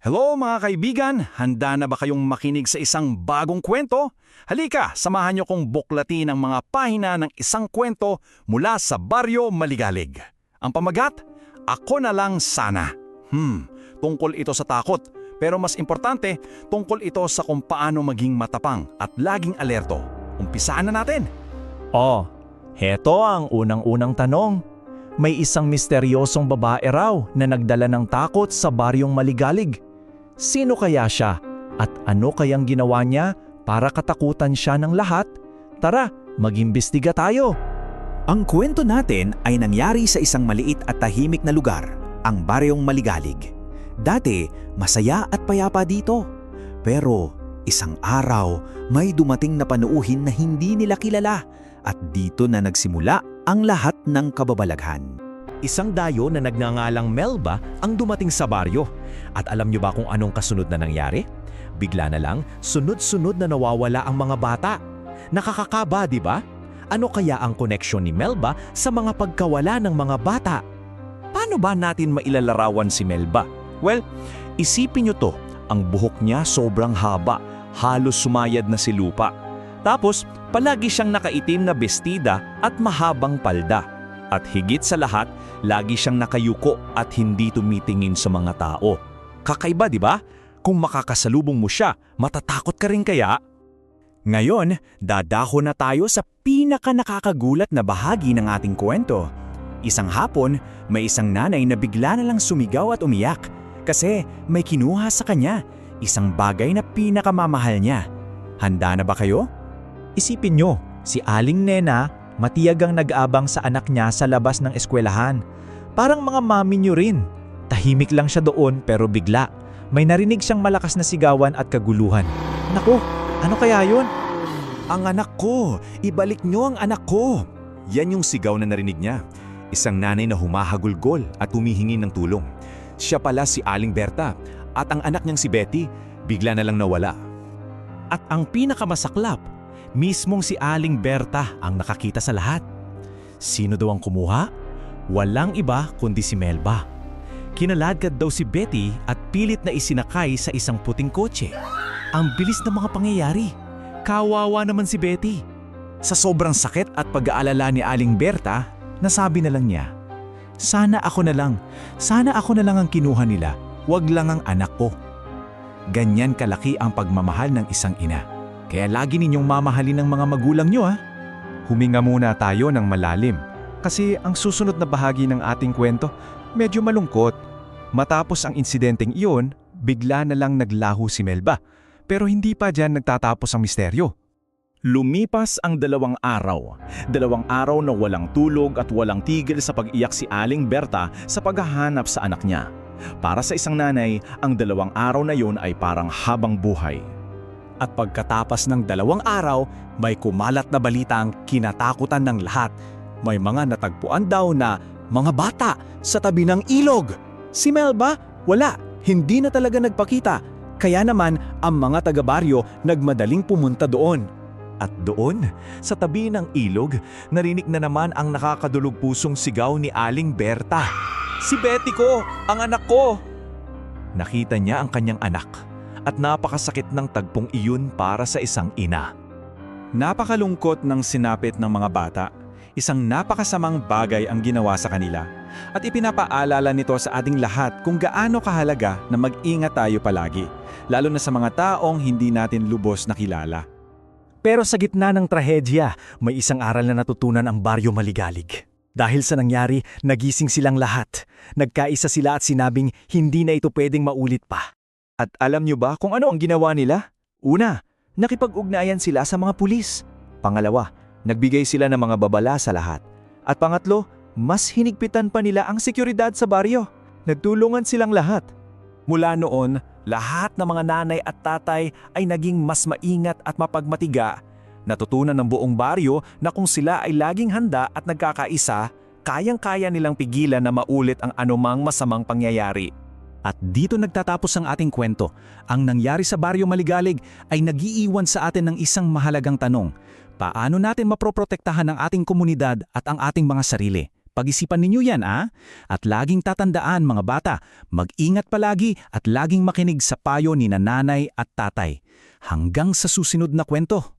Hello mga kaibigan! Handa na ba kayong makinig sa isang bagong kwento? Halika, samahan niyo kong buklatin ang mga pahina ng isang kwento mula sa Baryo Maligalig. Ang pamagat, Ako na lang sana. Tungkol ito sa takot, pero mas importante, tungkol ito sa kung paano maging matapang at laging alerto. Umpisaan na natin! Heto ang unang-unang tanong. May isang misteryosong babae raw na nagdala ng takot sa Baryong Maligalig. Sino kaya siya? At ano kayang ginawa niya para katakutan siya ng lahat? Tara, mag-imbestiga tayo! Ang kwento natin ay nangyari sa isang maliit at tahimik na lugar, ang Baryong Maligalig. Dati, masaya at payapa dito. Pero, isang araw, may dumating na panuuhin na hindi nila kilala at dito na nagsimula ang lahat ng kababalaghan. Isang dayo na nagngangalang Melba ang dumating sa baryo. At alam niyo ba kung anong kasunod na nangyari? Bigla na lang, sunod-sunod na nawawala ang mga bata. Nakakakaba, di ba? Ano kaya ang koneksyon ni Melba sa mga pagkawala ng mga bata? Paano ba natin mailalarawan si Melba? Well, isipin niyo to, ang buhok niya sobrang haba, halos sumayad na si lupa. Tapos, palagi siyang nakaitim na bestida at mahabang palda. At higit sa lahat, lagi siyang nakayuko at hindi tumitingin sa mga tao. Kakaiba, di ba? Kung makakasalubong mo siya, matatakot ka rin kaya? Ngayon, dadako na tayo sa pinaka-nakakagulat na bahagi ng ating kwento. Isang hapon, may isang nanay na bigla na lang sumigaw at umiyak kasi may kinuha sa kanya, isang bagay na pinakamamahal niya. Handa na ba kayo? Isipin nyo, si Aling Nena, matiyagang nag-abang sa anak niya sa labas ng eskwelahan. Parang mga mami nyo rin. Tahimik lang siya doon pero bigla, may narinig siyang malakas na sigawan at kaguluhan. Naku, ano kaya yun? Ang anak ko! Ibalik nyo ang anak ko! Yan yung sigaw na narinig niya. Isang nanay na humahagulgol at humihingi ng tulong. Siya pala si Aling Berta at ang anak niyang si Betty bigla na lang nawala. At ang pinakamasaklap, mismong si Aling Berta ang nakakita sa lahat. Sino daw ang kumuha? Walang iba kundi si Melba. Kinaladkad daw si Betty at pilit na isinakay sa isang puting kotse. Ang bilis ng mga pangyayari. Kawawa naman si Betty. Sa sobrang sakit at pag-aalala ni Aling Berta, nasabi na lang niya, Sana ako na lang ang kinuha nila, wag lang ang anak ko. Ganyan kalaki ang pagmamahal ng isang ina. Kaya lagi ninyong mamahalin ng mga magulang nyo, ha? Huminga muna tayo ng malalim kasi ang susunod na bahagi ng ating kwento medyo malungkot. Matapos ang insidenteng iyon, bigla na lang naglaho si Melba. Pero hindi pa dyan nagtatapos ang misteryo. Lumipas ang 2 araw. 2 araw na walang tulog at walang tigil sa pag-iyak si Aling Berta sa paghahanap sa anak niya. Para sa isang nanay, ang 2 araw na yun ay parang habang buhay. At pagkatapos ng 2 araw, may kumalat na balitang kinatakutan ng lahat. May mga natagpuan daw na mga bata sa tabi ng ilog. Si Melba, wala, hindi na talaga nagpakita. Kaya naman, ang mga taga-baryo nagmadaling pumunta doon. At doon, sa tabi ng ilog, narinig na naman ang nakakadulog pusong sigaw ni Aling Berta. Si Betty ko! Ang anak ko! Nakita niya ang kanyang anak at napakasakit ng tagpong iyon para sa isang ina. Napakalungkot ng sinapit ng mga bata. Isang napakasamang bagay ang ginawa sa kanila. At ipinapaalala nito sa ating lahat kung gaano kahalaga na mag-ingat tayo palagi, lalo na sa mga taong hindi natin lubos na kilala. Pero sa gitna ng trahedya, may isang aral na natutunan ang Baryo Maligalig. Dahil sa nangyari, nagising silang lahat. Nagkaisa sila at sinabing hindi na ito pwedeng maulit pa. At alam niyo ba kung ano ang ginawa nila? Una, nakipag-ugnayan sila sa mga pulis. Pangalawa, nagbigay sila ng mga babala sa lahat. At pangatlo, mas hinigpitan pa nila ang seguridad sa baryo. Nagtulungan silang lahat. Mula noon, lahat ng mga nanay at tatay ay naging mas maingat at mapagmatiga. Natutunan ng buong baryo na kung sila ay laging handa at nagkakaisa, kayang-kaya nilang pigilan na maulit ang anumang masamang pangyayari. At dito nagtatapos ang ating kwento. Ang nangyari sa Baryo Maligalig ay nag-iiwan sa atin ng isang mahalagang tanong. Paano natin maproprotektahan ang ating komunidad at ang ating mga sarili? Pag-isipan ninyo yan, At laging tatandaan, mga bata, mag-ingat palagi at laging makinig sa payo ni nanay at tatay. Hanggang sa susunod na kwento.